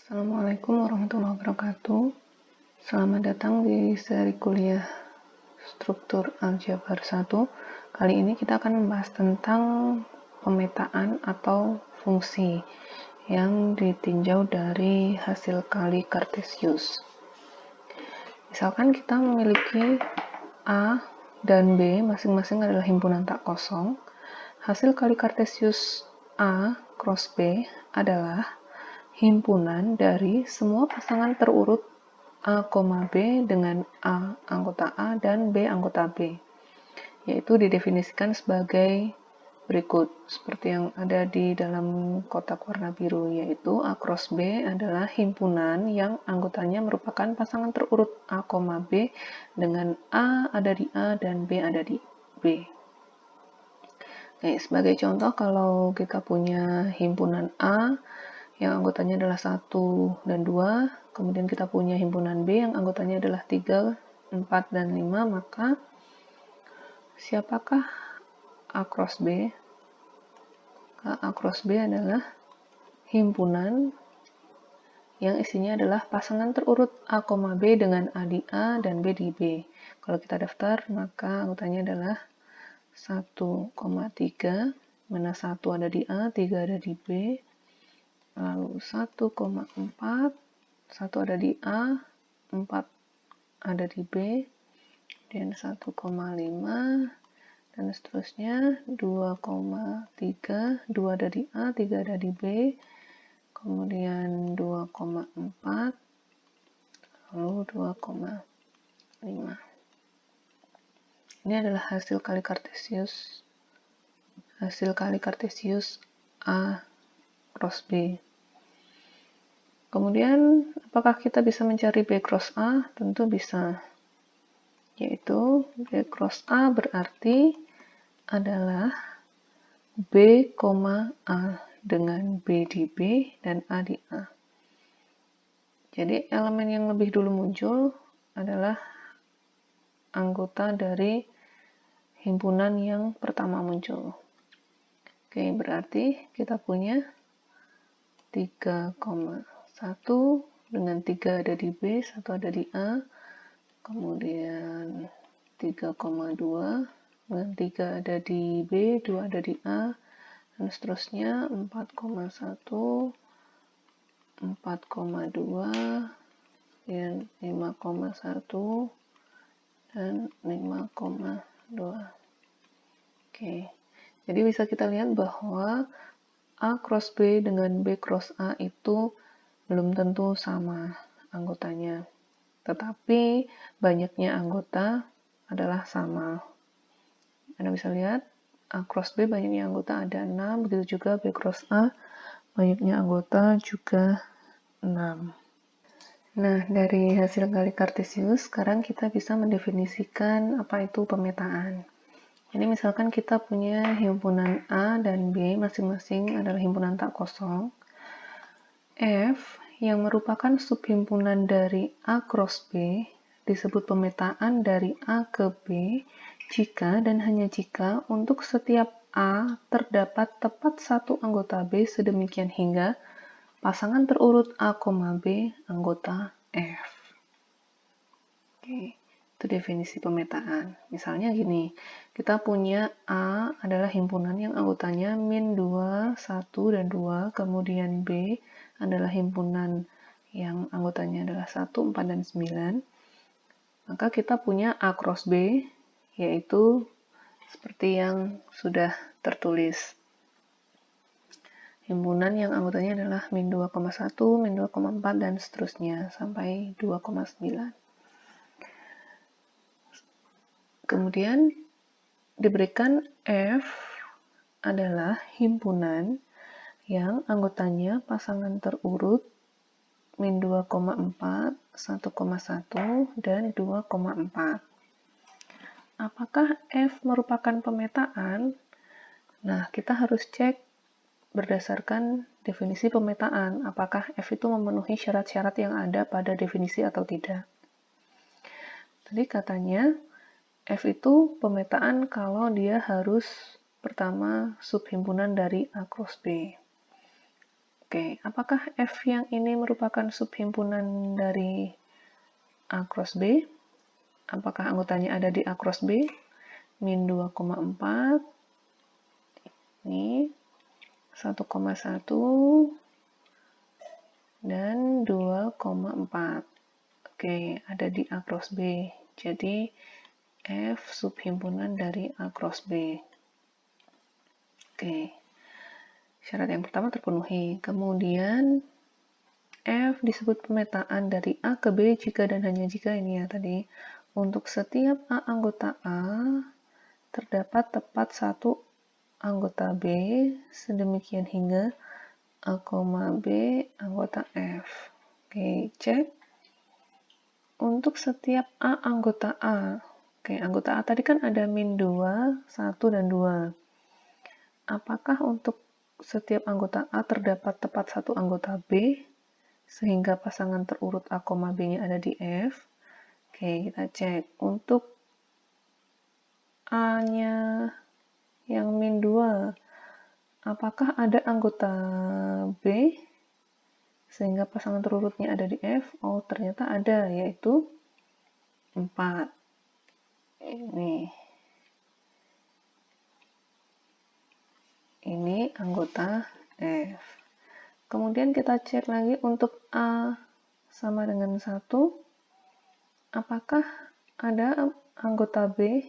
Assalamualaikum warahmatullahi wabarakatuh. Selamat datang di seri kuliah Struktur Aljabar 1. Kali ini kita akan membahas tentang pemetaan atau fungsi yang ditinjau dari hasil kali Kartesius. Misalkan kita memiliki A dan B masing-masing adalah himpunan tak kosong. Hasil kali Kartesius A cross B adalah himpunan dari semua pasangan terurut A, B dengan A anggota A dan B anggota B, yaitu didefinisikan sebagai berikut, seperti yang ada di dalam kotak warna biru, yaitu A cross B adalah himpunan yang anggotanya merupakan pasangan terurut A, B dengan A ada di A dan B ada di B. Oke, sebagai contoh, kalau kita punya himpunan A yang anggotanya adalah 1 dan 2, kemudian kita punya himpunan B yang anggotanya adalah 3, 4, dan 5, maka siapakah A cross B? A cross B adalah himpunan yang isinya adalah pasangan terurut A, B dengan A di A dan B di B. Kalau kita daftar, maka anggotanya adalah 1,3, mana 1 ada di A, 3 ada di B, lalu 1,4, 1 ada di A, 4 ada di B, dan 1,5, dan seterusnya 2,3, 2 ada di A, 3 ada di B, kemudian 2,4, lalu 2,5. Ini adalah hasil kali Kartesius A cross B. Kemudian, apakah kita bisa mencari B cross A? Tentu bisa. Yaitu, B cross A berarti adalah B, A dengan B di B dan A di A. Jadi, elemen yang lebih dulu muncul adalah anggota dari himpunan yang pertama muncul. Oke, berarti kita punya 3,1 dengan 3 ada di B, 1 ada di A, kemudian 3,2 dengan 3 ada di B, 2 ada di A, dan seterusnya 4,1, 4,2, dan 5,1, dan 5,2. Oke, jadi bisa kita lihat bahwa A cross B dengan B cross A itu belum tentu sama anggotanya, tetapi banyaknya anggota adalah sama. Anda bisa lihat A cross B banyaknya anggota ada 6, begitu juga B cross A banyaknya anggota juga 6. Nah, dari hasil kali Kartesius, sekarang kita bisa mendefinisikan apa itu pemetaan. Jadi misalkan kita punya himpunan A dan B masing-masing adalah himpunan tak kosong. F yang merupakan subhimpunan dari A cross B disebut pemetaan dari A ke B jika dan hanya jika untuk setiap A terdapat tepat satu anggota B sedemikian hingga pasangan terurut A, B anggota F. Oke. Itu definisi pemetaan. Misalnya gini, kita punya A adalah himpunan yang anggotanya min 2, 1, dan 2, kemudian B adalah himpunan yang anggotanya adalah 1, 4, dan 9. Maka kita punya A cross B, yaitu seperti yang sudah tertulis. Himpunan yang anggotanya adalah min 2,1, min 2,4, dan seterusnya, sampai 2,9. Kemudian diberikan F adalah himpunan yang anggotanya pasangan terurut min 2,4, 1,1, dan 2,4. Apakah F merupakan pemetaan? Nah, kita harus cek berdasarkan definisi pemetaan, apakah F itu memenuhi syarat-syarat yang ada pada definisi atau tidak. Tadi katanya F itu pemetaan kalau dia harus pertama subhimpunan dari A cross B. Oke, apakah F yang ini merupakan subhimpunan dari A cross B? Apakah anggotanya ada di A cross B? Min 2,4, ini 1,1, dan 2,4. Oke, ada di A cross B. Jadi, F subhimpunan dari A cross B. Oke, syarat yang pertama terpenuhi. Kemudian, F disebut pemetaan dari A ke B jika dan hanya jika ini ya tadi. Untuk setiap A anggota A, terdapat tepat satu anggota B, sedemikian hingga A, B anggota F. Oke, cek. Untuk setiap A anggota A, oke, anggota A tadi kan ada min 2, 1, dan 2. Apakah untuk setiap anggota A terdapat tepat satu anggota B, sehingga pasangan terurut A, B-nya ada di F? Oke, kita cek. Untuk A-nya yang min 2, apakah ada anggota B, sehingga pasangan terurutnya ada di F? Oh, ternyata ada, yaitu 4. Ini anggota F. Kemudian kita cek lagi untuk A sama dengan 1. Apakah ada anggota B,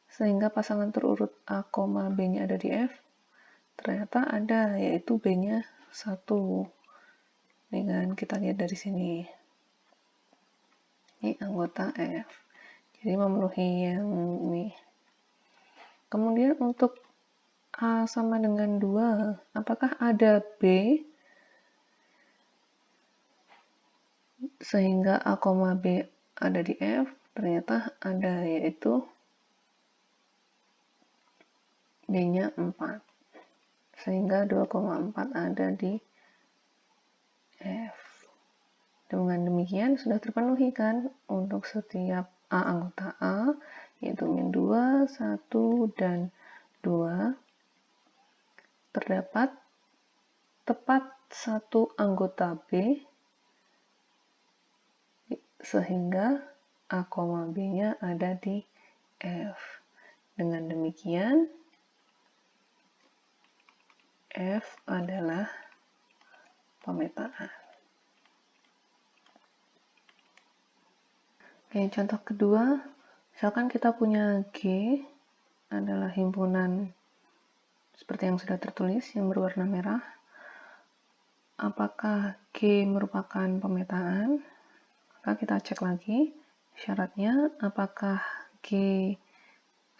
sehingga pasangan terurut A, B-nya ada di F? Ternyata ada, yaitu B-nya 1. Dengan kita lihat dari sini. Ini anggota F. Jadi memenuhi yang ini. Kemudian untuk A sama dengan 2, apakah ada B sehingga A, B ada di F? Ternyata ada, yaitu B-nya 4. Sehingga 2,4 ada di F. Dengan demikian sudah terpenuhi kan untuk setiap A anggota A, yaitu min 2, 1, dan 2, terdapat tepat satu anggota B, sehingga A, B-nya ada di F. Dengan demikian, F adalah pemetaan. Oke, contoh kedua, misalkan kita punya G adalah himpunan seperti yang sudah tertulis yang berwarna merah. Apakah G merupakan pemetaan? Maka kita cek lagi syaratnya, apakah G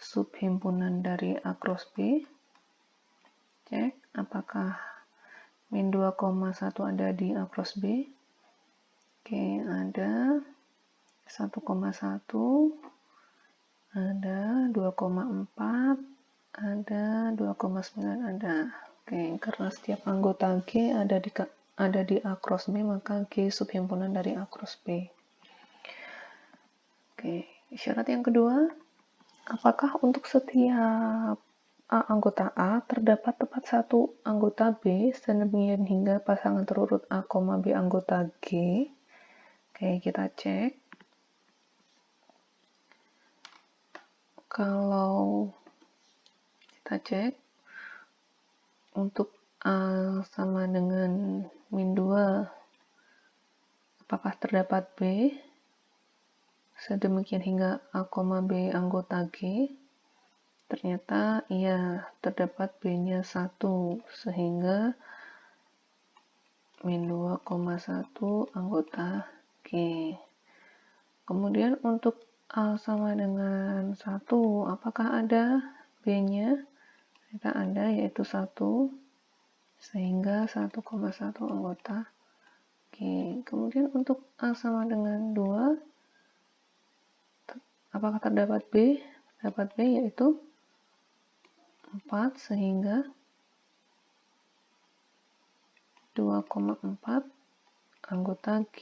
subhimpunan dari A cross B? Cek, apakah min 2,1 ada di A cross B? Oke, ada 1,1, ada 2,4, ada 2,9, ada. Oke, karena setiap anggota G ada di A cross B, maka G subhimpunan dari A cross B. Oke, syarat yang kedua, apakah untuk setiap A anggota A terdapat tepat satu anggota B, sedemikian hingga pasangan terurut A, B anggota G? Oke, kita cek. Kalau kita cek untuk A sama dengan min 2, apakah terdapat B, sedemikian hingga A, B anggota G? Ternyata iya, terdapat B-nya 1, sehingga min 2,1 anggota G. Kemudian untuk A sama dengan 1, apakah ada B-nya? Ternyata ada, yaitu 1, sehingga 1,1 anggota G. Kemudian untuk A sama dengan 2, apakah terdapat B? Terdapat B, yaitu 4, sehingga 2,4 anggota G.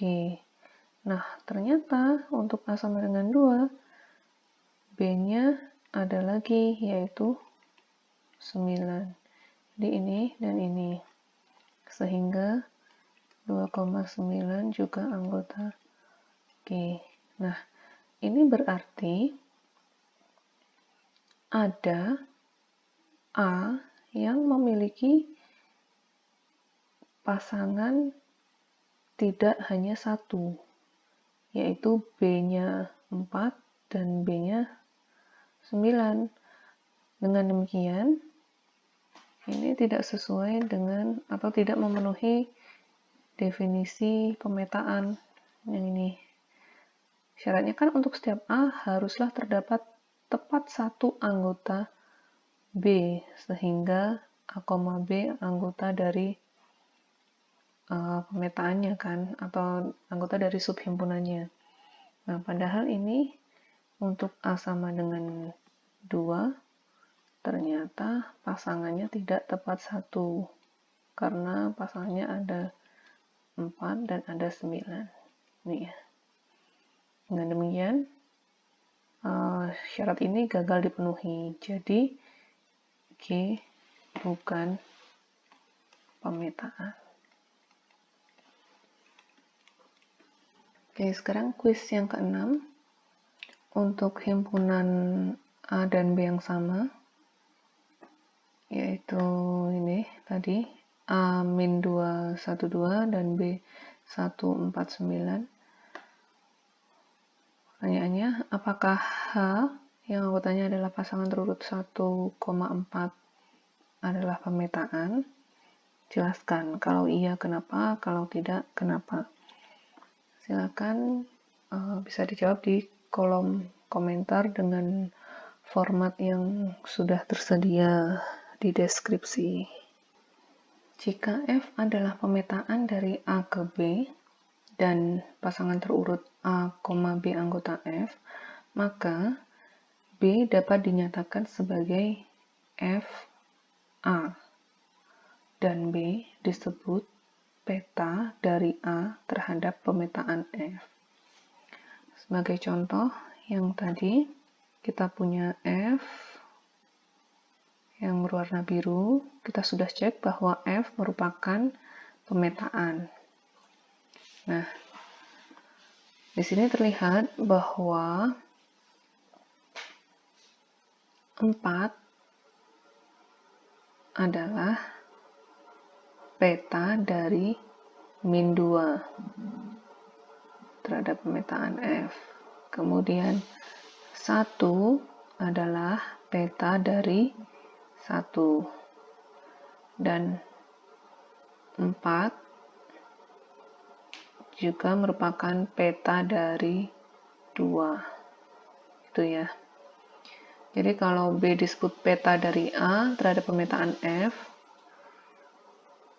Nah, ternyata untuk A sama dengan 2, B-nya ada lagi, yaitu 9. Jadi ini dan ini. sehingga 2,9 juga anggota G. Nah, ini berarti ada A yang memiliki pasangan tidak hanya satu, yaitu B-nya 4 dan B-nya 9. Dengan demikian, ini tidak sesuai dengan atau tidak memenuhi definisi pemetaan yang ini. Syaratnya kan untuk setiap A haruslah terdapat tepat satu anggota B, sehingga A, B anggota dari pemetaannya kan, atau anggota dari subhimpunannya. Nah, padahal ini untuk A sama dengan 2, ternyata pasangannya tidak tepat satu, karena pasangannya ada 4 dan ada 9. Nih ya. Dengan demikian, syarat ini gagal dipenuhi. Jadi, G bukan pemetaan. Oke, sekarang kuis yang ke-6. Untuk himpunan A dan B yang sama, yaitu ini tadi, A-212 dan B149. Pertanyaannya, apakah H yang anggotanya adalah pasangan terurut 1,4 adalah pemetaan? Jelaskan. Kalau iya, kenapa? Kalau tidak, kenapa? Silakan bisa dijawab di kolom komentar dengan format yang sudah tersedia di deskripsi. Jika F adalah pemetaan dari A ke B dan pasangan terurut A, B anggota F, maka B dapat dinyatakan sebagai F A dan B disebut peta dari A terhadap pemetaan F. Sebagai contoh, yang tadi kita punya F yang berwarna biru, kita sudah cek bahwa F merupakan pemetaan. Nah, di sini terlihat bahwa 4 adalah peta dari min 2 terhadap pemetaan F. Kemudian 1 adalah peta dari 1. Dan 4 juga merupakan peta dari 2. Itu ya. Jadi kalau B disebut peta dari A terhadap pemetaan F,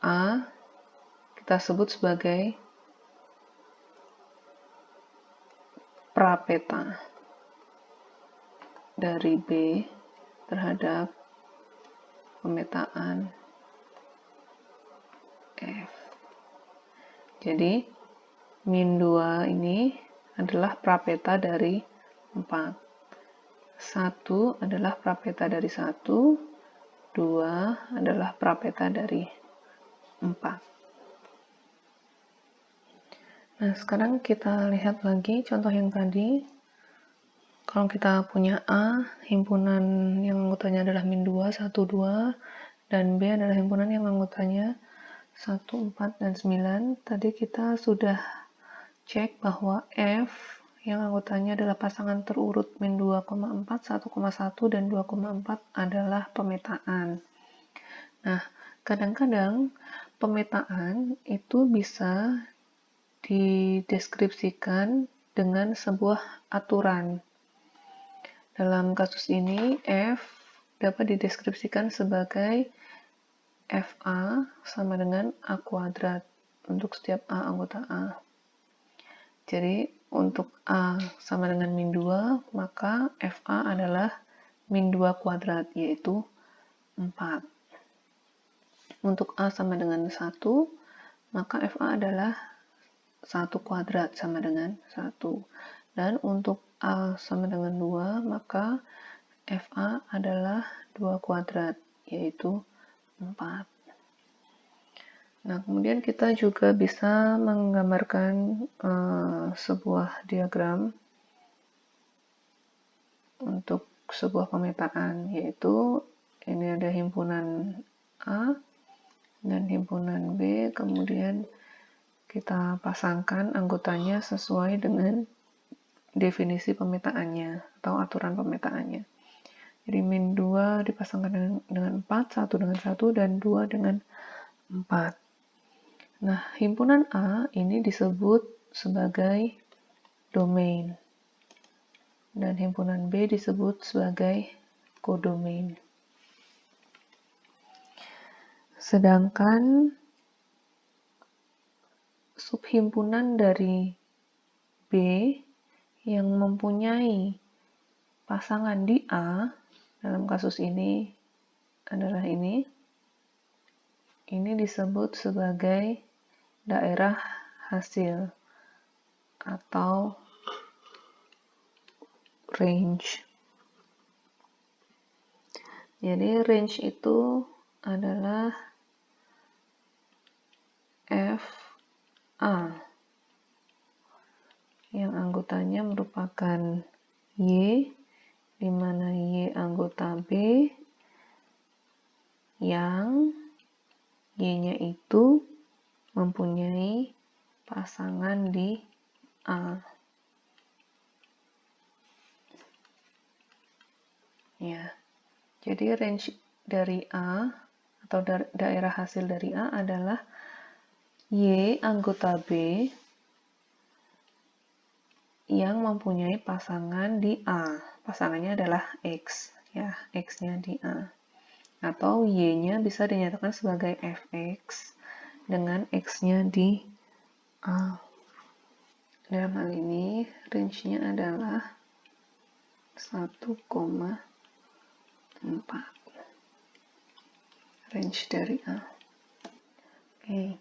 A kita sebut sebagai prapeta dari B terhadap pemetaan F. Jadi min 2 ini adalah prapeta dari 4. 1 adalah prapeta dari 1, 2 adalah prapeta dari 4. Nah, sekarang kita lihat lagi contoh yang tadi. Kalau kita punya A, himpunan yang anggotanya adalah min 2, 1, 2, dan B adalah himpunan yang anggotanya 1, 4, dan 9. Tadi kita sudah cek bahwa F yang anggotanya adalah pasangan terurut min 2,4, 1,1, dan 2,4 adalah pemetaan. Nah, kadang-kadang pemetaan itu bisa dideskripsikan dengan sebuah aturan. Dalam kasus ini, F dapat dideskripsikan sebagai FA sama dengan A kuadrat untuk setiap A anggota A. Jadi, untuk A sama dengan min 2, maka FA adalah min 2 kuadrat, yaitu 4. Untuk A sama dengan 1, maka FA adalah 1 kuadrat sama dengan 1. Dan untuk A sama dengan 2, maka FA adalah 2 kuadrat, yaitu 4. Nah, kemudian kita juga bisa menggambarkan sebuah diagram untuk sebuah pemetaan, yaitu ini ada himpunan A dan himpunan B, kemudian kita pasangkan anggotanya sesuai dengan definisi pemetaannya atau aturan pemetaannya. Jadi min 2 dipasangkan dengan 4, 1 dengan 1, dan 2 dengan 4. Nah, himpunan A ini disebut sebagai domain, dan himpunan B disebut sebagai kodomain. Sedangkan subhimpunan dari B yang mempunyai pasangan di A, dalam kasus ini adalah ini disebut sebagai daerah hasil atau range. Jadi range itu adalah FA yang anggotanya merupakan Y, di mana Y anggota B yang Y-nya itu mempunyai pasangan di A. Ya. Jadi range dari A atau daerah hasil dari A adalah Y anggota B yang mempunyai pasangan di A. Pasangannya adalah X, ya, X-nya di A. Atau Y-nya bisa dinyatakan sebagai Fx dengan X-nya di A. Dalam hal ini, range-nya adalah 1,4. Range dari A. Oke.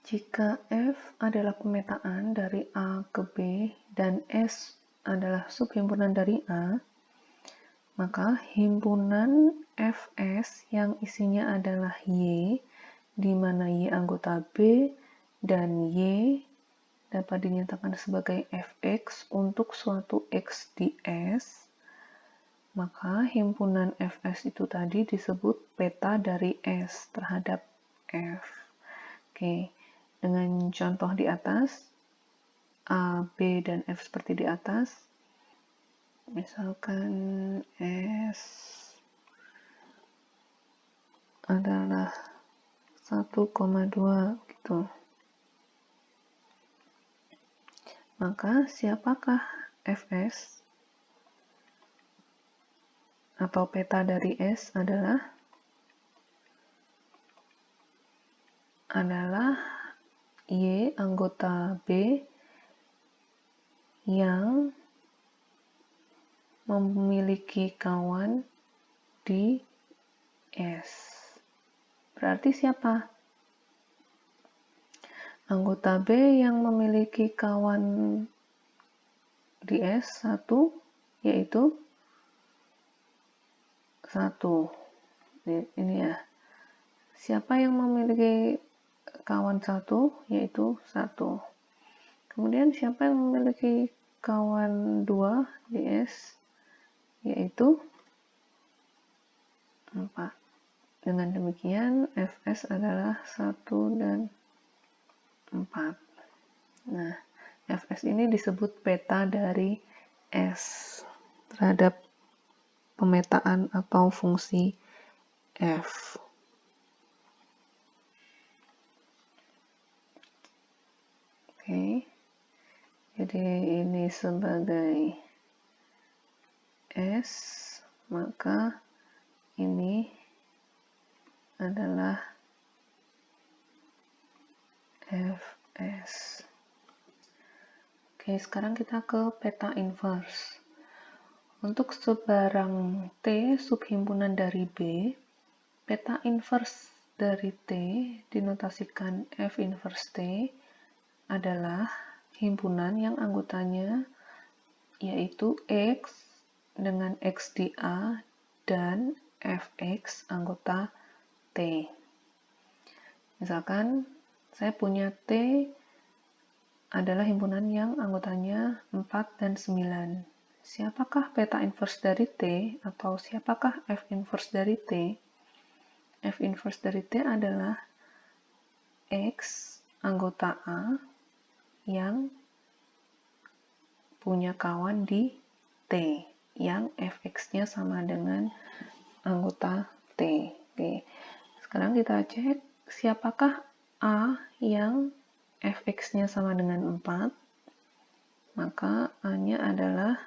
Jika F adalah pemetaan dari A ke B dan S adalah subhimpunan dari A, maka himpunan Fs yang isinya adalah Y, di mana Y anggota B dan Y dapat dinyatakan sebagai Fx untuk suatu X di S, maka himpunan Fs itu tadi disebut peta dari S terhadap F. Oke. Dengan contoh di atas, A, B, dan F seperti di atas. Misalkan S adalah 1,2 gitu. Maka siapakah Fs? Atau peta dari S adalah Y anggota B yang memiliki kawan di S. Berarti siapa? Anggota B yang memiliki kawan di S 1, yaitu 1. Ini ya. Siapa yang memiliki kawan 1, yaitu 1. Kemudian siapa yang memiliki kawan 2 di S, yaitu 4. Dengan demikian Fs adalah 1 dan 4. Nah, Fs ini disebut peta dari S terhadap pemetaan atau fungsi F. Oke. Jadi ini sebagai S, maka ini adalah Fs. Oke, sekarang kita ke peta inverse. Untuk sebarang T subhimpunan dari B, peta inverse dari T dinotasikan F inverse T adalah himpunan yang anggotanya yaitu X dengan X di A dan Fx anggota T. Misalkan saya punya T adalah himpunan yang anggotanya 4 dan 9. Siapakah peta inverse dari T atau siapakah F inverse dari T? F inverse dari T adalah X anggota A yang punya kawan di T, yang fx-nya sama dengan anggota T. Oke. Sekarang kita cek siapakah A yang fx-nya sama dengan 4. Maka A-nya adalah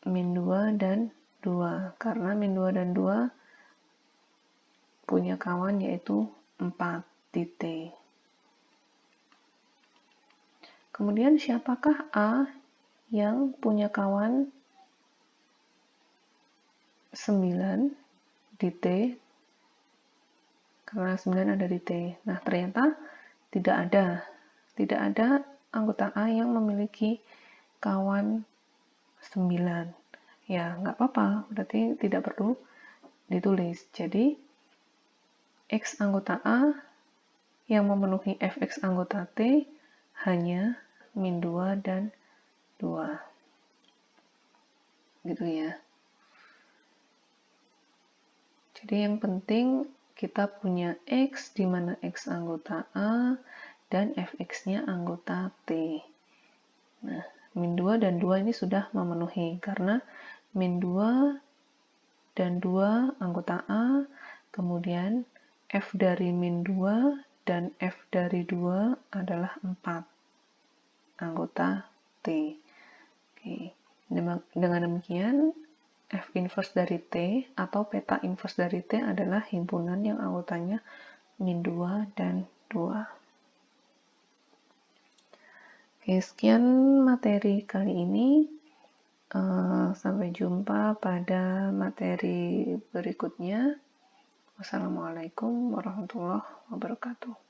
min 2 dan 2. Karena min 2 dan 2 punya kawan yaitu 4 di T. Kemudian siapakah A yang punya kawan 9 di T? Karena 9 ada di T. Nah, ternyata tidak ada anggota A yang memiliki kawan 9. Ya, nggak apa-apa, berarti tidak perlu ditulis. Jadi, X anggota A yang memenuhi fx anggota T hanya min 2 dan 2. Gitu ya. Jadi yang penting kita punya X di mana X anggota A dan fx-nya anggota T. Nah, min 2 dan 2 ini sudah memenuhi karena min 2 dan 2 anggota A, kemudian F dari min 2 dan F dari 2 adalah 4 anggota T. Oke. Dengan demikian, F inverse dari T atau peta inverse dari T adalah himpunan yang anggotanya min 2 dan 2. Oke, sekian materi kali ini. Sampai jumpa pada materi berikutnya. Wassalamualaikum warahmatullahi wabarakatuh.